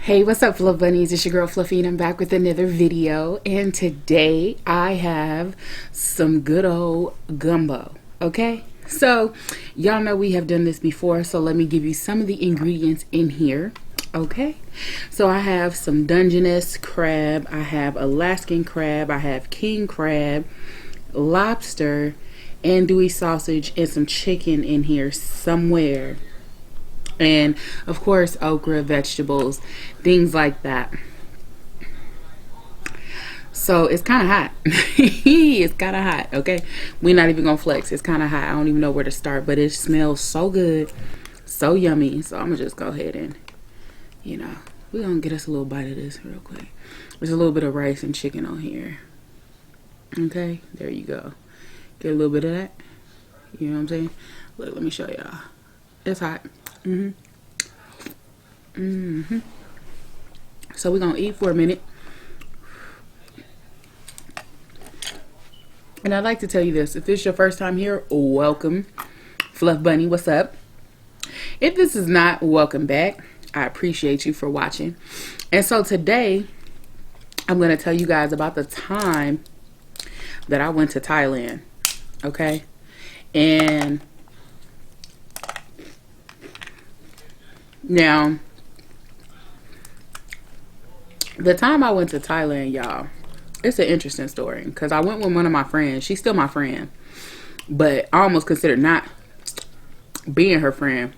Hey, what's up, Fluff Bunnies? It's your girl Fluffy, and I'm back with another video. And today I have some good old gumbo. Okay, so y'all know we have done this before, so let me give you some of the ingredients in here. Okay, so I have some Dungeness crab, I have Alaskan crab, I have king crab, lobster, andouille sausage, and some chicken in here somewhere. And of course okra, vegetables, things like that. So it's kind of hot. It's kind of hot. Okay, we're not even gonna flex. It's kind of hot. I don't even know where to start, but it smells so good, so yummy. So I'm gonna just go ahead and we're gonna get us a little bite of this real quick. There's a little bit of rice and chicken on here. Okay, there you go. Get a little bit of that. You know what I'm saying? Look, let me show y'all. It's hot. So we're gonna eat for a minute. And I'd like to tell you this: if this is your first time here, welcome. Fluff Bunny, what's up? If this is not, welcome back. I appreciate you for watching. And so today I'm gonna tell you guys about the time that I went to Thailand. Okay, and now the time I went to Thailand, y'all, it's an interesting story because I went with one of my friends. She's still my friend, but I almost considered not being her friend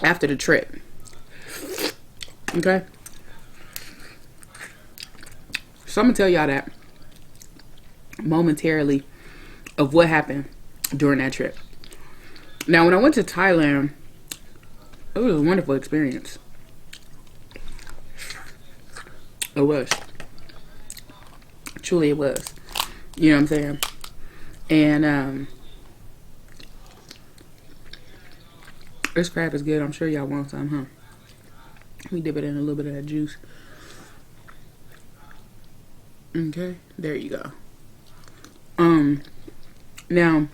after the trip. Okay, so I'm gonna tell y'all that momentarily of what happened during that trip. Now, when I went to Thailand, it was a wonderful experience. It was. Truly it was. You know what I'm saying? And this crab is good. I'm sure y'all want some, huh? We dip it in a little bit of that juice. Okay, there you go. Now I'm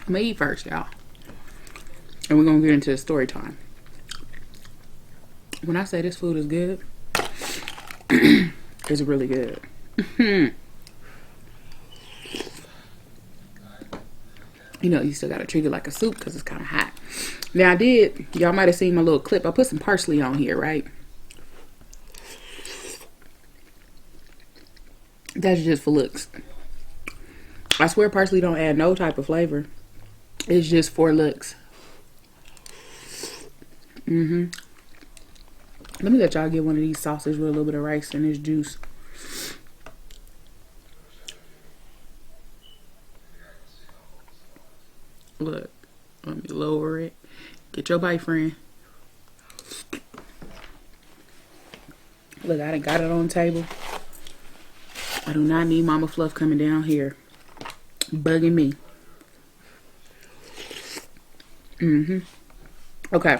gonna eat first, y'all. And we're gonna get into the story time. When I say this food is good, it's really good. You know, you still gotta treat it like a soup because it's kind of hot. Now y'all might have seen my little clip. I put some parsley on here, right? That's just for looks. I swear parsley don't add no type of flavor. It's just for looks. Let me let y'all get one of these sausages with a little bit of rice and this juice. Look, let me lower it. Get your bite, friend. Look, I done got it on the table. I do not need Mama Fluff coming down here bugging me. Okay.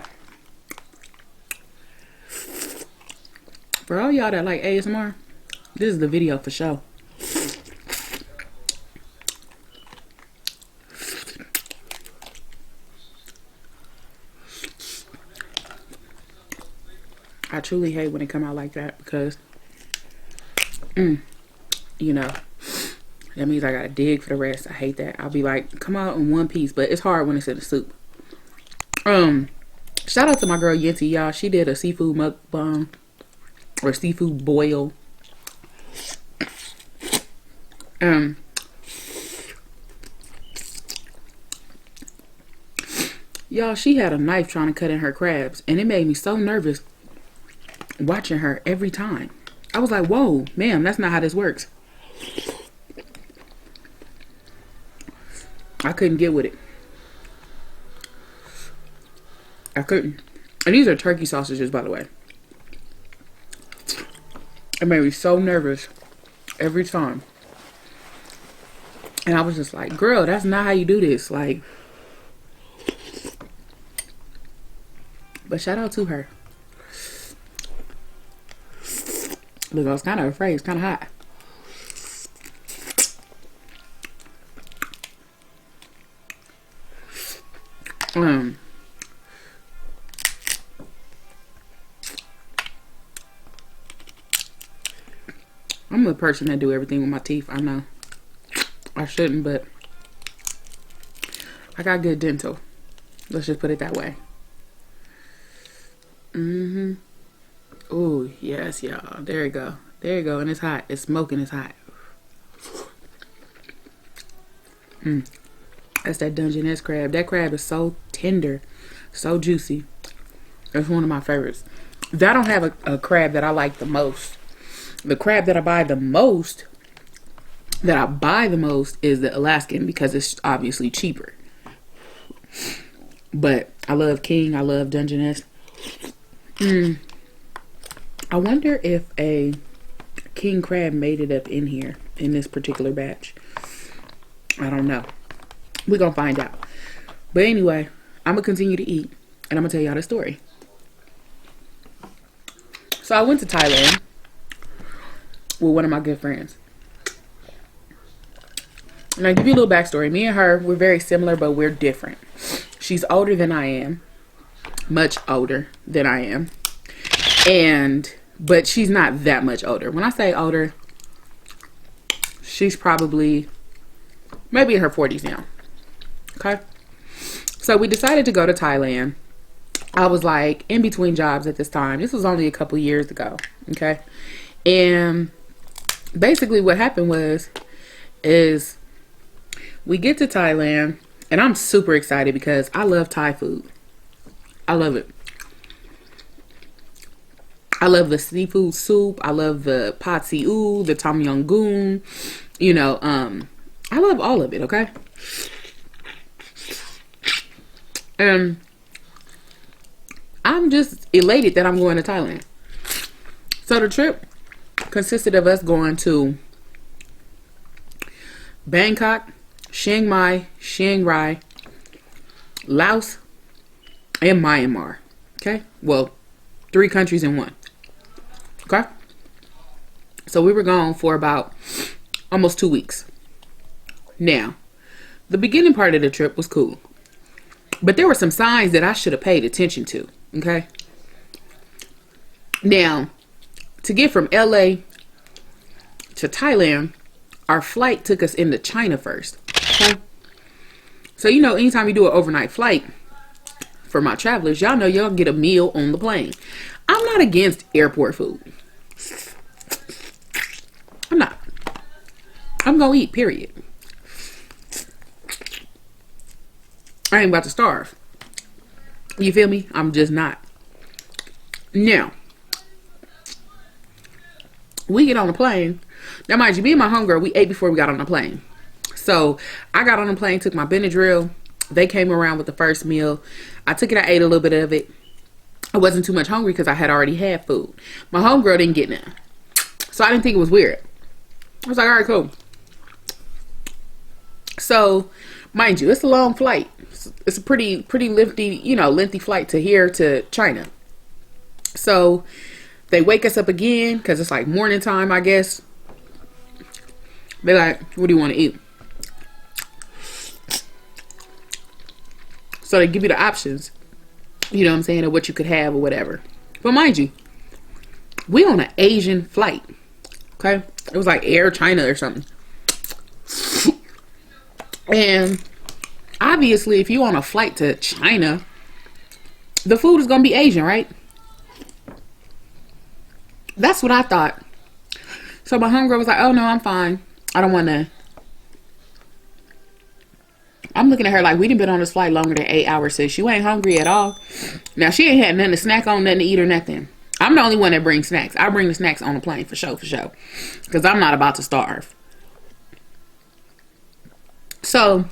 For all y'all that like ASMR, this is the video for sure. I truly hate when it come out like that because, you know, that means I gotta dig for the rest. I hate that. I'll be like, come out in one piece, but it's hard when it's in the soup. Shout out to my girl Yancy, y'all. She did a seafood mukbang or seafood boil. Y'all, she had a knife trying to cut in her crabs, and it made me so nervous watching her every time. I was like, whoa, ma'am, that's not how this works. I couldn't get with it. I couldn't. And these are turkey sausages, by the way. It made me so nervous every time. And I was just like, girl, that's not how you do this. Like, but shout out to her. Look, I was kind of afraid. It's kind of hot. I'm a person that do everything with my teeth. I know I shouldn't, but I got good dental. Let's just put it that way. Oh, yes, y'all. There you go. There you go. And it's hot. It's smoking. It's hot. That's that Dungeness crab. That crab is so tender. So juicy. That's one of my favorites. I don't have a crab that I like the most. The crab that I buy the most, is the Alaskan because it's obviously cheaper. But I love king. I love Dungeness. I wonder if a king crab made it up in here in this particular batch. I don't know. We're going to find out. But anyway, I'm going to continue to eat and I'm going to tell y'all the story. So I went to Thailand with one of my good friends. And I'll give you a little backstory. Me and her, we're very similar, but we're different. She's older than I am. Much older than I am. But she's not that much older. When I say older, she's probably maybe in her 40s now. Okay? So we decided to go to Thailand. I was like in between jobs at this time. This was only a couple years ago. Okay? And basically what happened is we get to Thailand and I'm super excited because I love Thai food. I love it. I love the seafood soup. I love the pad see ew, the tom yum goong. You know, I love all of it, okay? And I'm just elated that I'm going to Thailand. So the trip consisted of us going to Bangkok, Chiang Mai, Chiang Rai, Laos, and Myanmar. Okay? Well, 3 countries in one. Okay? So we were gone for about almost 2 weeks. Now, the beginning part of the trip was cool. But there were some signs that I should have paid attention to. Okay? Now, to get from LA to Thailand, our flight took us into China first. Okay? So, you know, anytime you do an overnight flight, for my travelers, y'all know y'all get a meal on the plane. I'm not against airport food. I'm not. I'm gonna eat, period. I ain't about to starve. You feel me? I'm just not. Now, we get on the plane. Now, mind you, me and my homegirl, we ate before we got on the plane. So, I got on the plane, took my Benadryl. They came around with the first meal. I took it, I ate a little bit of it. I wasn't too much hungry because I had already had food. My homegirl didn't get none. So, I didn't think it was weird. I was like, all right, cool. So, mind you, it's a long flight. It's a pretty lengthy flight to here to China. So, they wake us up again because it's like morning time, I guess. They're like, what do you want to eat? So they give you the options, you know what I'm saying, of what you could have or whatever. But mind you, we on an Asian flight. Okay? It was like Air China or something. And obviously, if you're on a flight to China, the food is going to be Asian, right? That's what I thought. So my homegirl was like, oh no, I'm fine. I don't want to. I'm looking at her like, we done been on this flight longer than 8 hours, sis. You ain't hungry at all. Now, she ain't had nothing to snack on, nothing to eat or nothing. I'm the only one that brings snacks. I bring the snacks on the plane for sure. Because I'm not about to starve. So,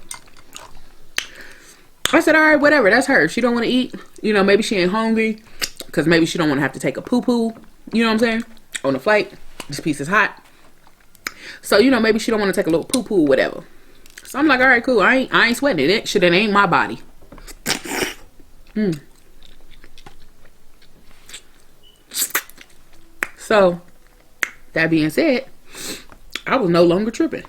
I said, all right, whatever. That's her. She don't want to eat. You know, maybe she ain't hungry. Because maybe she don't want to have to take a poo-poo. You know what I'm saying? On the flight. This piece is hot. So, you know, maybe she don't want to take a little poo-poo or whatever. So I'm like, all right, cool. I ain't sweating it. Shit, it ain't my body. So, that being said, I was no longer tripping.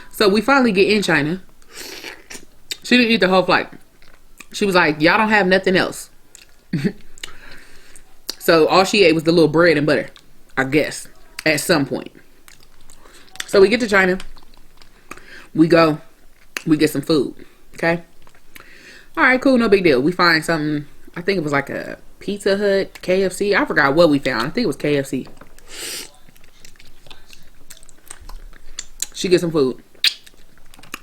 So we finally get in China. She didn't eat the whole flight. She was like, y'all don't have nothing else. So all she ate was the little bread and butter. I guess, at some point. So we get to China. We go. We get some food. Okay. All right, cool. No big deal. We find something. I think it was like a Pizza Hut, KFC. I forgot what we found. I think it was KFC. She gets some food.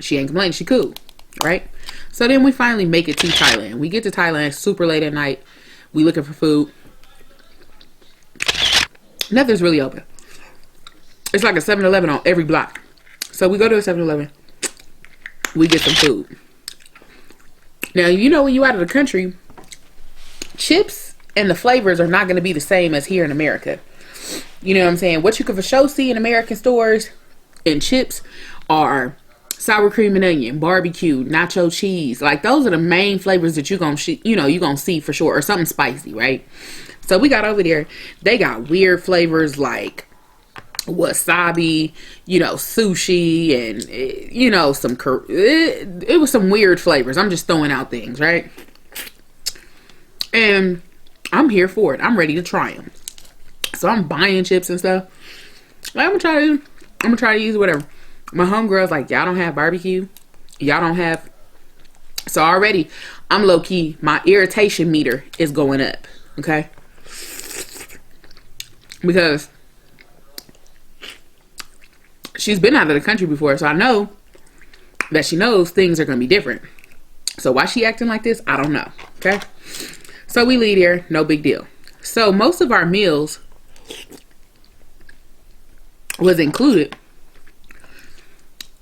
She ain't complaining. She cool. Right? So then we finally make it to Thailand. We get to Thailand super late at night. We looking for food. Nothing's really open. It's like a 7-Eleven on every block. So we go to a 7-Eleven. We get some food. Now, you know, when you out of the country, chips and the flavors are not going to be the same as here in America. You know what I'm saying? What you can for sure see in American stores and chips are sour cream and onion, barbecue, nacho cheese. Like, those are the main flavors that you're going to, you're going to see for sure. Or something spicy, right? So we got over there. They got weird flavors like wasabi, sushi, and, some, it was some weird flavors. I'm just throwing out things, right? And I'm here for it. I'm ready to try them. So I'm buying chips and stuff. I'm gonna try to use whatever. My homegirl's like, y'all don't have barbecue? Y'all don't have... So already, I'm low-key. My irritation meter is going up. Okay? Because she's been out of the country before, so I know that she knows things are going to be different. So why she acting like this, I don't know. Okay? So we leave here. No big deal. So most of our meals was included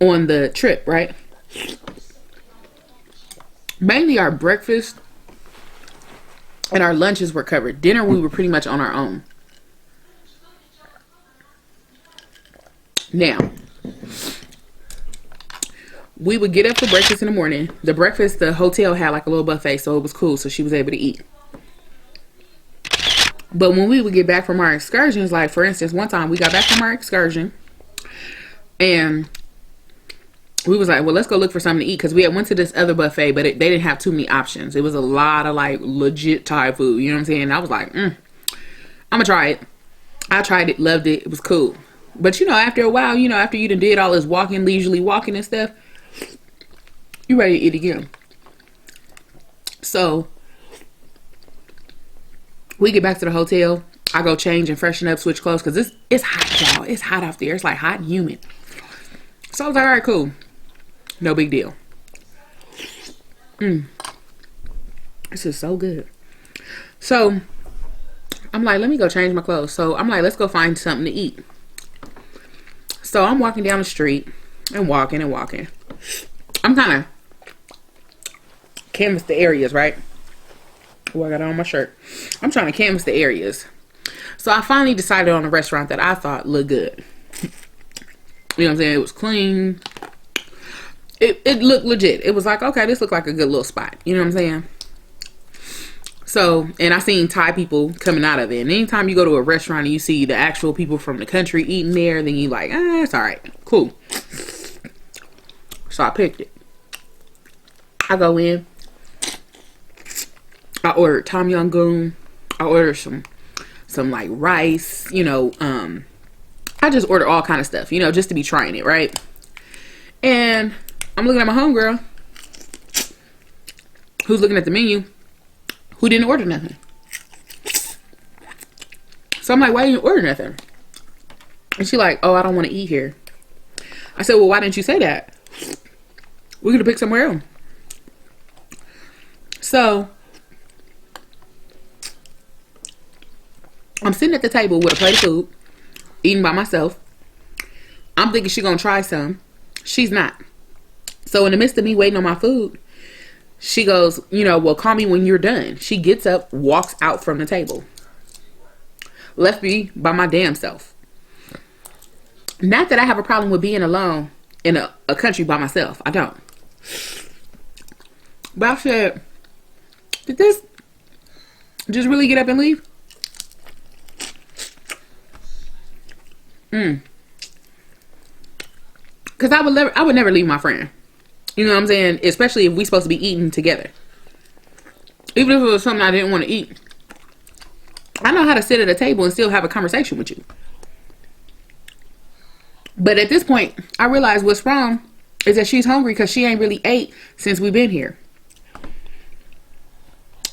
on the trip, right? Mainly our breakfast and our lunches were covered. Dinner, we were pretty much on our own. Now, we would get up for breakfast in the morning. The breakfast, the hotel had like a little buffet, so it was cool. So she was able to eat. But when we would get back from our excursions, like for instance, one time we got back from our excursion and we was like, well, let's go look for something to eat. Because we had went to this other buffet, but they didn't have too many options. It was a lot of like legit Thai food. You know what I'm saying? And I was like, I'm going to try it. I tried it, loved it. It was cool. But after a while, after you done did all this walking, leisurely walking and stuff, you ready to eat again. So we get back to the hotel. I go change and freshen up, switch clothes. Because it's hot, y'all. It's hot out there. It's like hot and humid. So I was like, all right, cool. No big deal. This is so good. So I'm like, let me go change my clothes. So I'm like, let's go find something to eat. So I'm walking down the street and walking and walking. I'm kind of canvas the areas, right? Oh, I got it on my shirt. I'm trying to canvas the areas. So I finally decided on a restaurant that I thought looked good. You know what I'm saying? It was clean. It looked legit. It was like, okay, this looked like a good little spot. You know what I'm saying? So, and I seen Thai people coming out of it. And anytime you go to a restaurant and you see the actual people from the country eating there, then you like, it's all right. Cool. So I picked it. I go in. I ordered tom yum goong. I ordered some like rice, I just ordered all kind of stuff, just to be trying it, right? And I'm looking at my homegirl who's looking at the menu who didn't order nothing. So I'm like, why didn't you order nothing? And she like, oh, I don't want to eat here. I said, well, why didn't you say that? We're going to pick somewhere else. So I'm sitting at the table with a plate of food, eating by myself. I'm thinking she's going to try some. She's not. So in the midst of me waiting on my food, she goes, well, call me when you're done. She gets up, walks out from the table. Left me by my damn self. Not that I have a problem with being alone in a country by myself. I don't. But I said, did this just really get up and leave? Because I would never leave my friend. You know what I'm saying? Especially if we supposed to be eating together. Even if it was something I didn't want to eat. I know how to sit at a table and still have a conversation with you. But at this point, I realize what's wrong is that she's hungry because she ain't really ate since we've been here.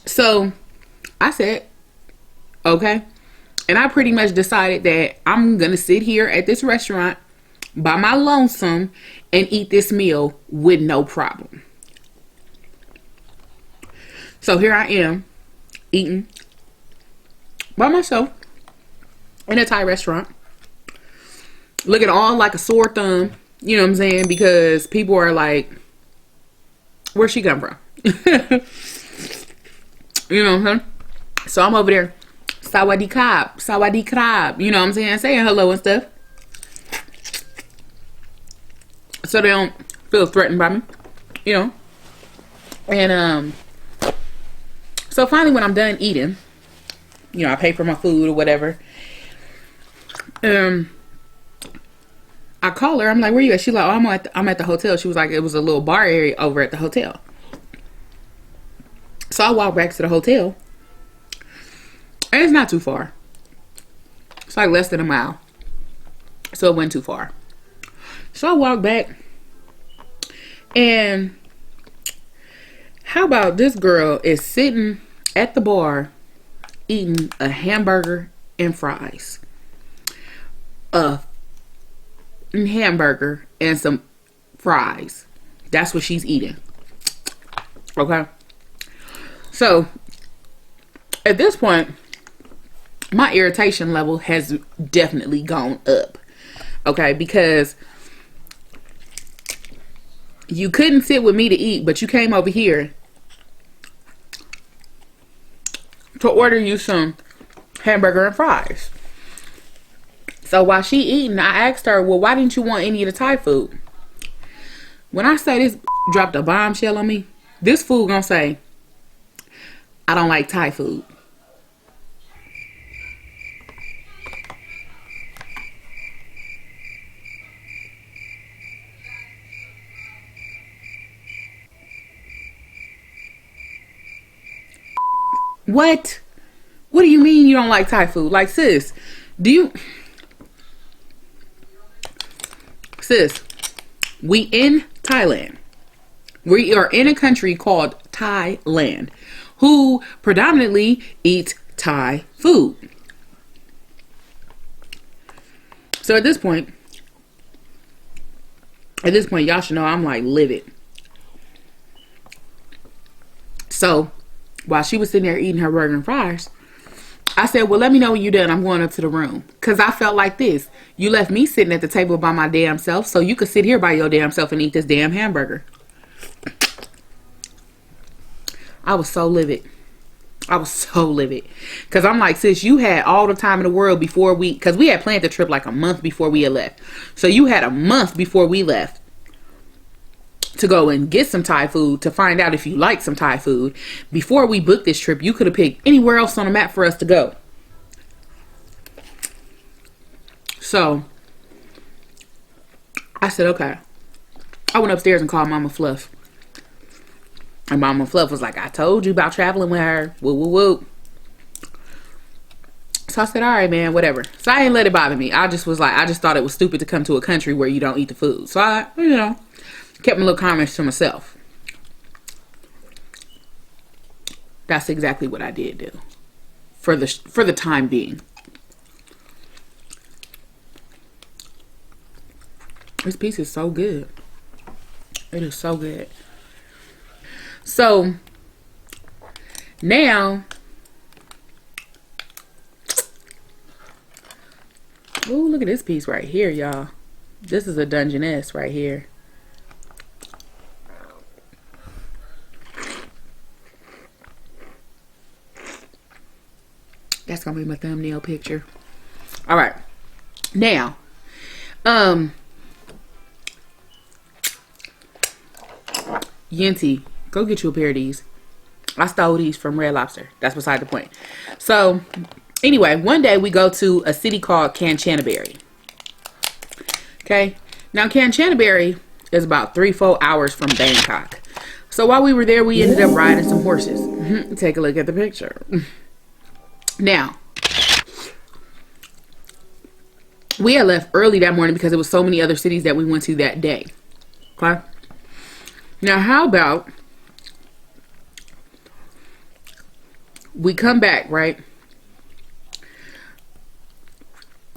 So I said, okay. And I pretty much decided that I'm going to sit here at this restaurant by my lonesome and eat this meal with no problem. So here I am eating by myself in a Thai restaurant, looking all like a sore thumb, you know what I'm saying? Because people are like, where'd she come from? You know what I'm saying? So I'm over there, sawadee krab, you know what I'm saying? Saying hello and stuff. So they don't feel threatened by me, you know? And, so finally when I'm done eating, you know, I pay for my food or whatever. I call her. I'm like, where you at? She's like, oh, I'm at the hotel. She was like, it was a little bar area over at the hotel. So I walk back to the hotel. And it's not too far. It's like less than a mile. So it went too far. So I walk back. And how about this girl is sitting at the bar eating a hamburger and fries. A hamburger and some fries. That's what she's eating. Okay. So at this point, my irritation level has definitely gone up. Okay, because you couldn't sit with me to eat, but you came over here to order you some hamburger and fries. So while she eating, I asked her, well, why didn't you want any of the Thai food? When I say this dropped a bombshell on me, this fool gonna say, I don't like Thai food. What? What do you mean you don't like Thai food? Like, sis, Sis, we in Thailand. We are in a country called Thailand, who predominantly eats Thai food. So at this point, y'all should know I'm like livid. So while she was sitting there eating her burger and fries, I said, well, let me know when you're done. I'm going up to the room. Because I felt like this. You left me sitting at the table by my damn self, so you could sit here by your damn self and eat this damn hamburger. I was so livid. Because I'm like, sis, you had all the time in the world before because we had planned the trip like a month before we had left. So you had a month before we left to go and get some Thai food, to find out if you like some Thai food. Before we booked this trip, you could have picked anywhere else on the map for us to go. So I said, okay. I went upstairs and called Mama Fluff. And Mama Fluff was like, I told you about traveling with her. Woo, woo, woo. So I said, all right, man, whatever. So I didn't let it bother me. I just thought it was stupid to come to a country where you don't eat the food. So I, kept my little comments to myself. That's exactly what I did do. For the time being. This piece is so good. It is so good. So now, ooh, look at this piece right here, y'all. This is a Dungeness right here. That's gonna be my thumbnail picture. All right, now, Yenti, go get you a pair of these. I stole these from Red Lobster. That's beside the point. So, anyway, one day we go to a city called Kanchanaburi. Okay, now Kanchanaburi is about 3-4 hours from Bangkok. So while we were there, we ended up riding some horses. Take a look at the picture. Now, We had left early that morning because there was so many other cities that we went to that day. Okay. Now, how about we come back, right?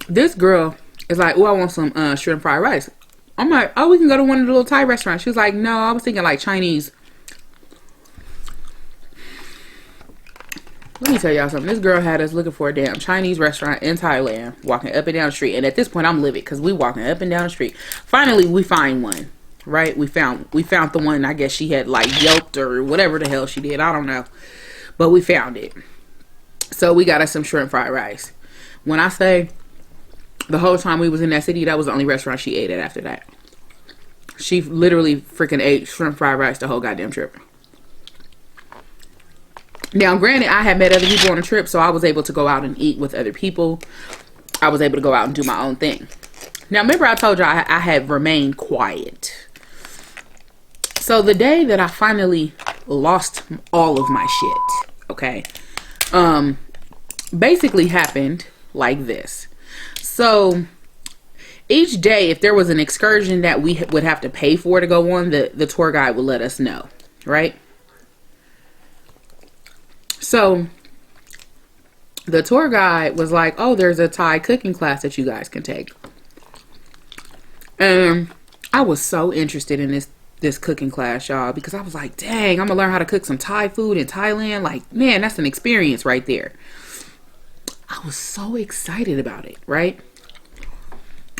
This girl is like, oh, I want some shrimp fried rice. I'm like, oh, we can go to one of the little Thai restaurants. She was like, no, I was thinking like Chinese. Let me tell y'all something. This girl had us looking for a damn Chinese restaurant in Thailand, walking up and down the street. And at this point, I'm livid because we walking up and down the street. Finally, we find one, right? We found the one. I guess she had like yelped or whatever the hell she did. I don't know, but we found it. So we got us some shrimp fried rice. When I say the whole time we was in that city, that was the only restaurant she ate at after that. She literally freaking ate shrimp fried rice the whole goddamn trip. Now, granted, I had met other people on the trip, so I was able to go out and eat with other people. I was able to go out and do my own thing. Now, remember I told you I had remained quiet. So the day that I finally lost all of my shit, okay, basically happened like this. So each day, if there was an excursion that we would have to pay for to go on, the tour guide would let us know, right? So the tour guide was like, oh, there's a Thai cooking class that you guys can take. And I was so interested in this cooking class, y'all, because I was like, dang, I'm gonna learn how to cook some Thai food in Thailand. Like, man, that's an experience right there. I was so excited about it, right?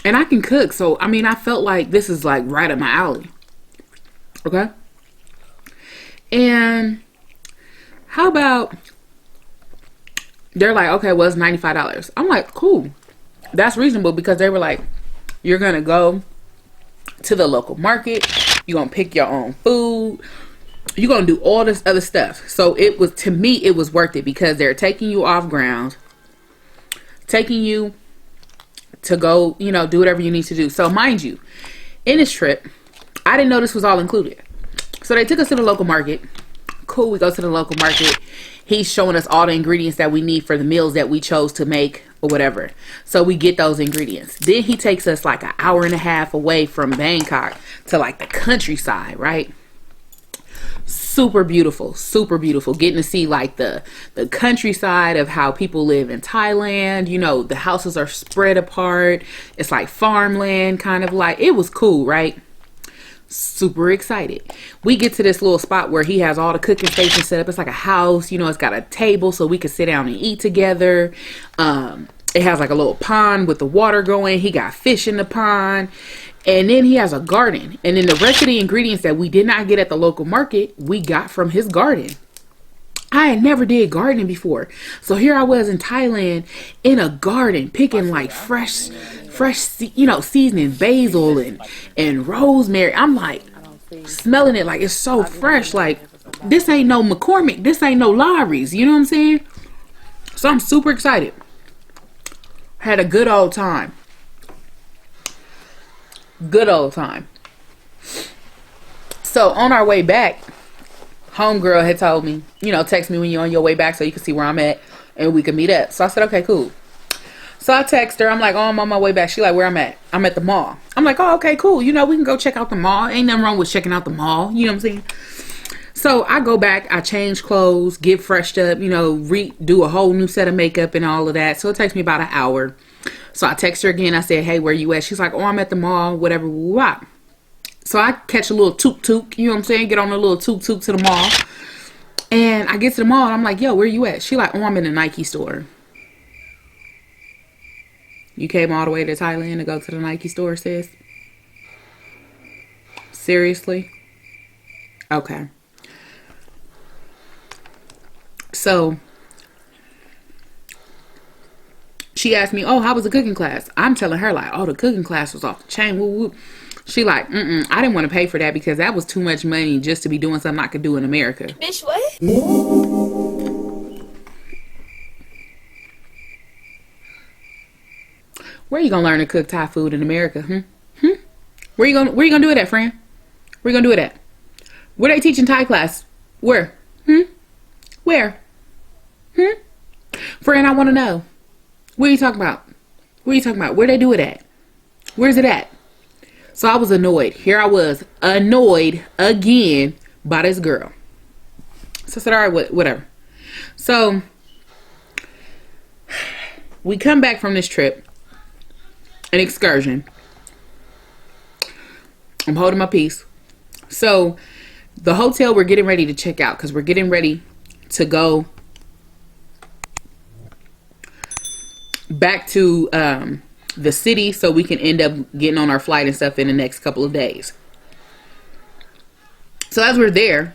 And I can cook, so I mean, I felt like this is like right up my alley. Okay? And how about they're like, okay, well, it's $95. I'm like, cool. That's reasonable, because they were like, you're going to go to the local market. You're going to pick your own food. You're going to do all this other stuff. So it was, to me, it was worth it, because they're taking you off ground, taking you to go, you know, do whatever you need to do. So mind you, in this trip, I didn't know this was all included. So they took us to the local market. Cool, we go to the local market. He's showing us all the ingredients that we need for the meals that we chose to make or whatever. So we get those ingredients. Then he takes us like an hour and a half away from Bangkok to like the countryside, right? Super beautiful, super beautiful. Getting to see like the countryside of how people live in Thailand. You know, the houses are spread apart. It's like farmland, kind of like. It was cool, right? Super excited. We get to this little spot where he has all the cooking stations set up. It's like a house, you know, it's got a table so we can sit down and eat together. It has like a little pond with the water going. He got fish in the pond. And then he has a garden. And then the rest of the ingredients that we did not get at the local market, we got from his garden. I had never did gardening before. So here I was in Thailand in a garden picking like fresh, you know, seasoning, basil and rosemary. I'm like smelling it like it's so fresh. Like, this ain't no McCormick. This ain't no Lawry's. You know what I'm saying? So I'm super excited. Had a good old time. Good old time. So on our way back, homegirl had told me, you know, text me when you're on your way back so you can see where I'm at and we can meet up. So I said, okay, cool. So I text her. I'm like, oh, I'm on my way back. She like, where I'm at? I'm at the mall. I'm like, oh, okay, cool. You know, we can go check out the mall. Ain't nothing wrong with checking out the mall. You know what I'm saying? So I go back. I change clothes, get freshed up, you know, do a whole new set of makeup and all of that. So it takes me about an hour. So I text her again. I said, hey, where you at? She's like, oh, I'm at the mall, whatever. Wop. So I catch a little toot-toot, you know what I'm saying? Get on a little toot-toot to the mall. And I get to the mall and I'm like, yo, where you at? She like, oh, I'm in a Nike store. You came all the way to Thailand to go to the Nike store, sis? Seriously? Okay. So she asked me, oh, how was the cooking class? I'm telling her like, oh, the cooking class was off the chain. Woo, woo. She like, I didn't want to pay for that because that was too much money just to be doing something I could do in America. Bitch, what? Where you gonna learn to cook Thai food in America? Where you gonna do it at, friend? Where you gonna do it at? Where they teaching Thai class? Where? Where? Friend, I want to know. What are you talking about? What are you talking about? Where they do it at? Where's it at? So I was annoyed. Here I was, annoyed again by this girl. So I said, all right, whatever. So we come back from this trip, an excursion. I'm holding my peace. So the hotel, we're getting ready to check out because we're getting ready to go back to the city so we can end up getting on our flight and stuff in the next couple of days. So as we're there,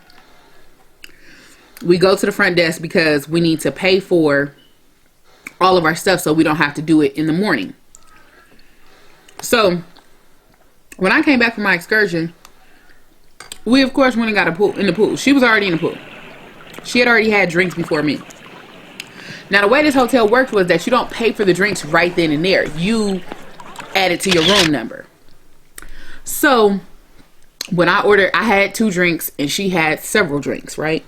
we go to the front desk because we need to pay for all of our stuff so we don't have to do it in the morning. So when I came back from my excursion, we of course went and got in the pool. She was already in the pool. She had already had drinks before me. Now the way this hotel worked was that you don't pay for the drinks right then and there. You add it to your room number. So when I ordered, I had 2 drinks and she had several drinks, right?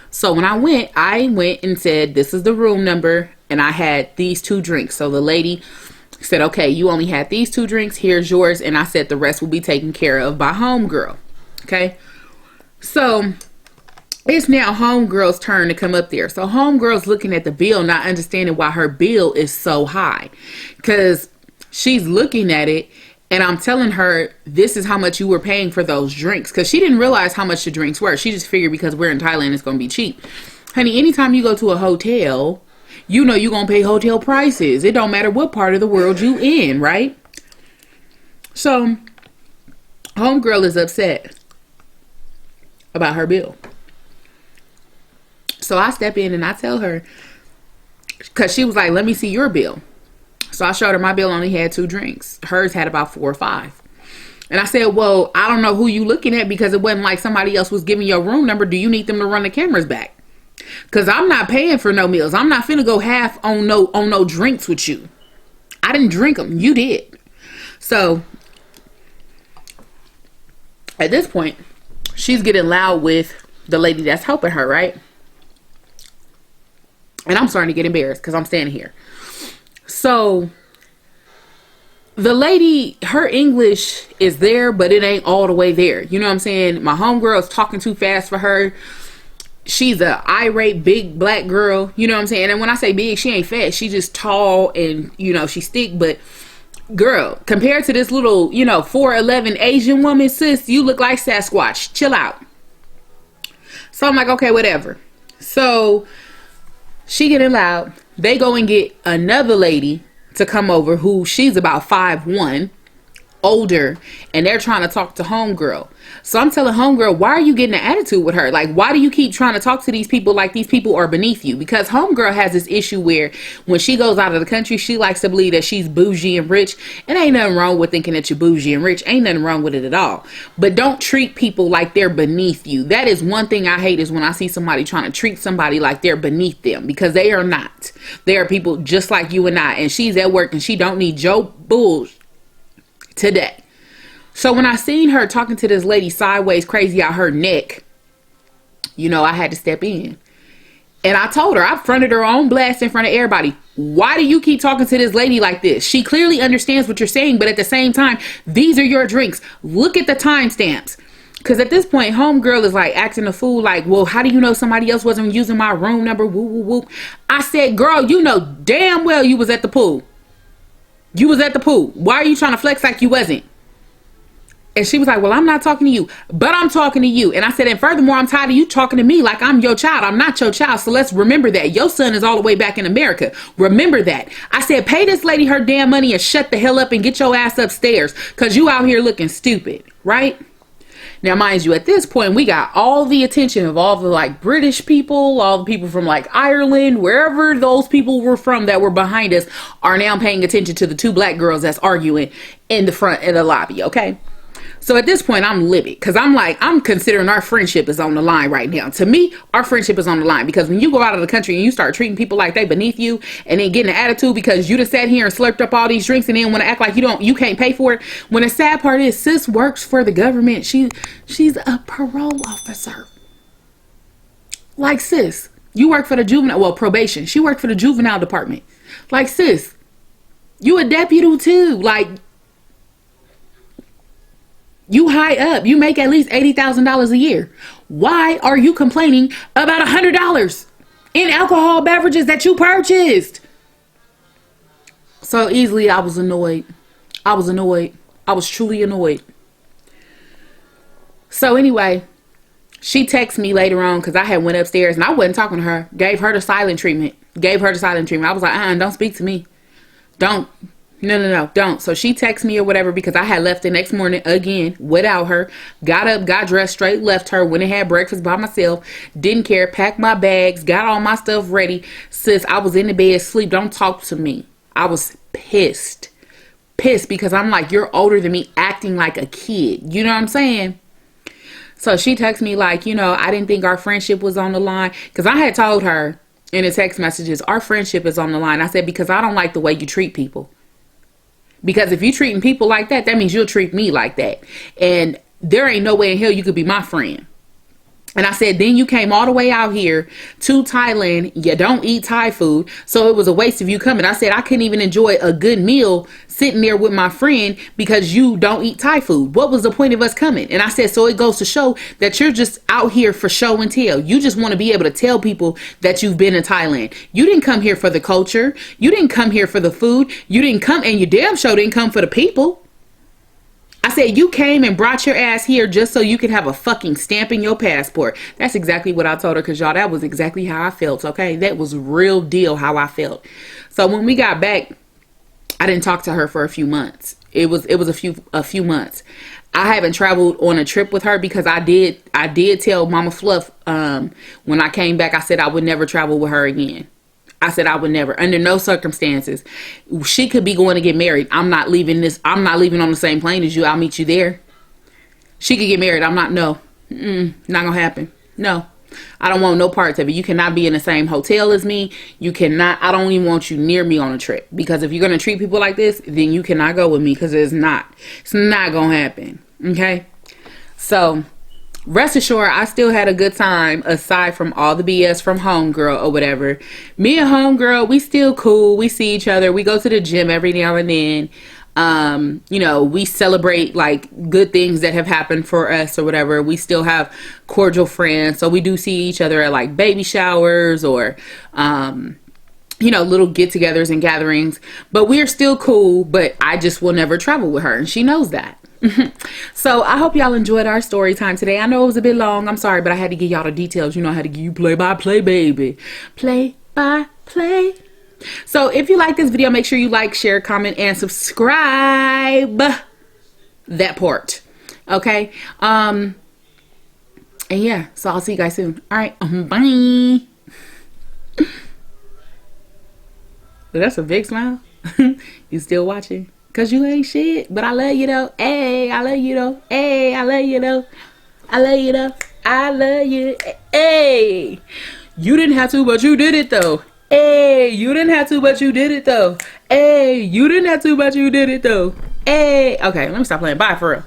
So when I went and said, this is the room number, and I had these 2 drinks. So the lady said, okay, you only had these 2 drinks, here's yours. And I said the rest will be taken care of by homegirl. Okay. So it's now homegirl's turn to come up there. So homegirl's looking at the bill, not understanding why her bill is so high. Because she's looking at it and I'm telling her, this is how much you were paying for those drinks. Because she didn't realize how much the drinks were. She just figured because we're in Thailand, it's going to be cheap. Honey, anytime you go to a hotel, you know you're going to pay hotel prices. It don't matter what part of the world you in, right? So homegirl is upset about her bill. So I step in and I tell her, because she was like, let me see your bill. So I showed her my bill only had 2 drinks. Hers had about 4 or 5. And I said, well, I don't know who you looking at because it wasn't like somebody else was giving your room number. Do you need them to run the cameras back? Because I'm not paying for no meals. I'm not finna go half on no drinks with you. I didn't drink them. You did. So at this point, she's getting loud with the lady that's helping her, right? And I'm starting to get embarrassed because I'm standing here. So the lady, her English is there, but it ain't all the way there. You know what I'm saying? My homegirl is talking too fast for her. She's a irate big black girl. You know what I'm saying? And when I say big, she ain't fat. She just tall and, you know, she's thick. But girl, compared to this little, you know, 4'11" Asian woman, sis, you look like Sasquatch. Chill out. So I'm like, okay, whatever. So she getting loud. They go and get another lady to come over who she's about 5'1", older, and they're trying to talk to homegirl. So I'm telling homegirl, why are you getting an attitude with her? Like, why do you keep trying to talk to these people like these people are beneath you? Because homegirl has this issue where when she goes out of the country, she likes to believe that she's bougie and rich. And ain't nothing wrong with thinking that you're bougie and rich. Ain't nothing wrong with it at all. But don't treat people like they're beneath you. That is one thing I hate, is when I see somebody trying to treat somebody like they're beneath them, because they are not. They are people just like you and I. And she's at work and she don't need your bull today. So when I seen her talking to this lady sideways, crazy out her neck, you know, I had to step in. And I told her, I fronted her on blast in front of everybody. Why do you keep talking to this lady like this? She clearly understands what you're saying, but at the same time, these are your drinks. Look at the timestamps. Because at this point, homegirl is like acting a fool, like, well, how do you know somebody else wasn't using my room number? Woo, woo, woo. I said, girl, you know damn well you was at the pool. You was at the pool. Why are you trying to flex like you wasn't? And she was like, well, I'm not talking to you, but I'm talking to you. And I said, and furthermore, I'm tired of you talking to me like I'm your child. I'm not your child. So let's remember that. Your son is all the way back in America. Remember that. I said, pay this lady her damn money and shut the hell up and get your ass upstairs, because you out here looking stupid, right? Now, mind you, at this point, we got all the attention of all the like British people, all the people from like Ireland, wherever those people were from that were behind us are now paying attention to the 2 black girls that's arguing in the front of the lobby, okay? So at this point, I'm livid, because I'm like, I'm considering our friendship is on the line right now. To me, our friendship is on the line, because when you go out of the country and you start treating people like they beneath you and then getting an attitude because you just sat here and slurped up all these drinks and then want to act like you can't pay for it. When the sad part is, sis works for the government. She's a parole officer. Like, sis, you work for the juvenile, well, probation. She worked for the juvenile department. Like, sis, You a deputy too. Like, you high up. You make at least $80,000 a year. Why are you complaining about $100 in alcohol beverages that you purchased? So easily, I was annoyed. I was annoyed. I was truly annoyed. So anyway, she texted me later on because I had went upstairs and I wasn't talking to her. Gave her the silent treatment. I was like, don't speak to me. Don't. No, don't. So she texted me or whatever because I had left the next morning again without her. Got up, got dressed, straight left her, went and had breakfast by myself. Didn't care, packed my bags, got all my stuff ready. Sis, I was in the bed asleep. Don't talk to me. I was pissed. Pissed because I'm like, you're older than me, acting like a kid. You know what I'm saying? So she texted me like, I didn't think our friendship was on the line. Because I had told her in the text messages, our friendship is on the line. I said, because I don't like the way you treat people. Because if you're treating people like that, that means you'll treat me like that. And there ain't no way in hell you could be my friend. And I said, then you came all the way out here to Thailand. You don't eat Thai food. So it was a waste of you coming. I said, I couldn't even enjoy a good meal sitting there with my friend because you don't eat Thai food. What was the point of us coming? And I said, so it goes to show that you're just out here for show and tell. You just want to be able to tell people that you've been in Thailand. You didn't come here for the culture. You didn't come here for the food. You didn't come, and you damn sure didn't come for the people. I said, you came and brought your ass here just so you could have a fucking stamp in your passport. That's exactly what I told her because, y'all, that was exactly how I felt, okay? That was real deal how I felt. So when we got back, I didn't talk to her for a few months. It was a few months. I haven't traveled on a trip with her because I did tell Mama Fluff when I came back, I said I would never travel with her again. I said I would never, under no circumstances. She could be going to get married. I'm not leaving on the same plane as you. I'll meet you there. She could get married. Not gonna happen. No, I don't want no parts of it. You cannot be in the same hotel as me. You cannot, I don't even want you near me on a trip. Because if you're going to treat people like this, then you cannot go with me because it's not gonna happen. Okay? So, rest assured, I still had a good time aside from all the BS from homegirl or whatever. Me and homegirl, we still cool. We see each other. We go to the gym every now and then. We celebrate like good things that have happened for us or whatever. We still have cordial friends. So we do see each other at like baby showers or, little get-togethers and gatherings. But we are still cool, but I just will never travel with her. And she knows that. So I hope y'all enjoyed our story time today. I know it was a bit long. I'm sorry, but I had to give y'all the details. I had to give you play-by-play, baby. Play-by-play. So if you like this video, make sure you like, share, comment, and subscribe. That part. Okay? And yeah, so I'll see you guys soon. All right, bye. That's a big smile. You still watching? Cause you ain't shit, but I love you though. Hey, I love you though. Hey, I love you though. I love you though. I love you. Hey, you didn't have to, but you did it though. Hey, you didn't have to, but you did it though. Hey, you didn't have to, but you did it though. Hey, okay, let me stop playing. Bye for real.